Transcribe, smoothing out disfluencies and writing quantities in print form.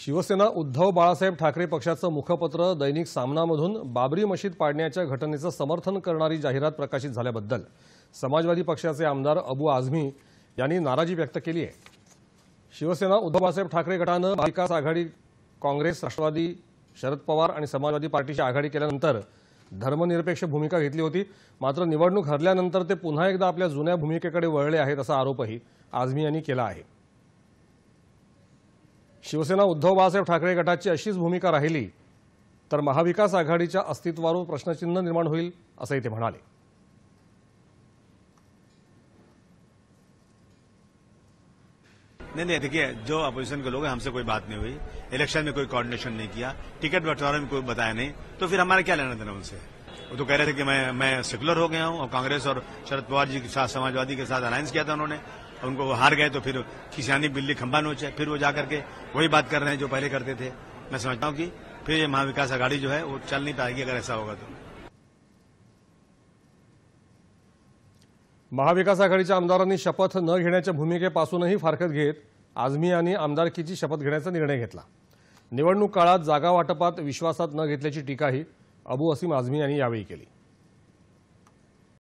शिवसेना उद्धव बाळासाहेब ठाकरे पक्षाचं मुखपत्र दैनिक सामनामधून बाबरी मशीद पाडण्याच्या घटनेचं समर्थन करणारी जाहिरात प्रकाशित झाल्याबद्दल समाजवादी पक्षाचे आमदार अबू आझमी यांनी नाराजी व्यक्त केली आहे। शिवसेना उद्धव बाळासाहेब ठाकरे गटानं महाविकास आघाडी, काँग्रेस, राष्ट्रवादी, शरद पवार आणि समाजवादी पार्टीची आघाडी केल्यानंतर धर्मनिरपेक्ष भूमिका घेतली होती। मात्र निवडणूक हरल्यानंतर ते पुन्हा एकदा आपल्या जुन्या भूमिकेकडे वळले आहेत असा आरोपही आझमी यांनी केला आहे। शिवसेना उद्धव बाळासाहेब ठाकरे गटाची अशीच भूमिका राहिली तर महाविकास आघाडीच्या अस्तित्वावर प्रश्नचिन्ह निर्माण होईल असंही ते म्हणाले। नहीं, देखिए, जो अपोजिशन के लोग हैं हमसे कोई बात नहीं हुई, इलेक्शन में कोई कोऑर्डिनेशन नहीं किया, टिकट बंटवारे में कोई बताया नहीं, तो फिर हमारा क्या लेना देना उनसे। वो तो कह रहे थे कि मैं सेकुलर हो गया हूं और कांग्रेस और शरद पवार जी के साथ, समाजवादी के साथ अलायंस किया था उन्होंने, उनको हार गए तो फिर किसानी बिल्ली खंबा नोचे, फिर वो जाकर के वही बात कर रहे हैं जो पहले करते थे। मैं समझता हूं कि फिर ये महाविकास आघाड़ी जो है वो चल नहीं पाएगी अगर ऐसा होगा तो। महाविकास आघाडीच्या आमदारांनी शपथ न घेण्याच्या भूमिकेपासूनही फारकत घेत आझमी यांनी आमदारकीची शपथ घेण्याचा निर्णय घेतला। निवडणूक काळात जागा वाटपात विश्वासात न घेतल्याची टीकाही अबू असीम आझमी यांनी यावेळी केली।